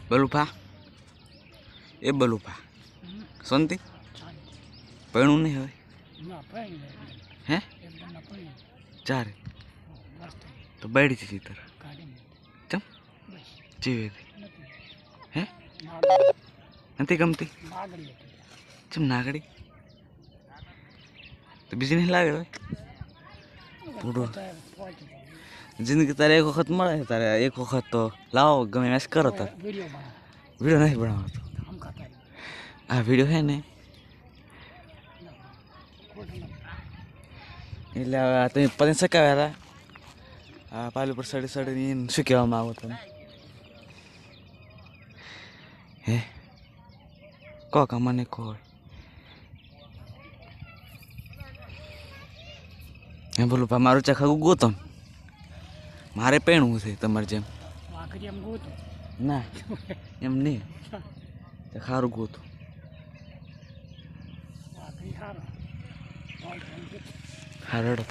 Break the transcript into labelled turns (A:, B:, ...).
A: બલુફા એ બલુફા શાંતિ પૈણું નહીં હવે હે ચારે તો બેડી છે ચિત્ર ચમ જીવે હે નથી ગમતી ચમ નાગડી તો બીજી નહીં લાગે હવે પૂરું જિંદગી તારે એક વખત મળે તારે એક વખત તો લાવો ગમે મેસ કરો તારે વિડીયો નથી બનાવતો આ વિડીયો હે ને એટલે તમે પતંગ ચકાવ્યા હતા આ પાલી પર સડી સડીને શું કહેવામાં આવો તમે હે કહો કે મને કહો હે બોલું પા મારું ચાખા ગોતમ મારે પહેણવું છે તમારે જેમ ના એમ નહીં ખારું ગોતું હારડ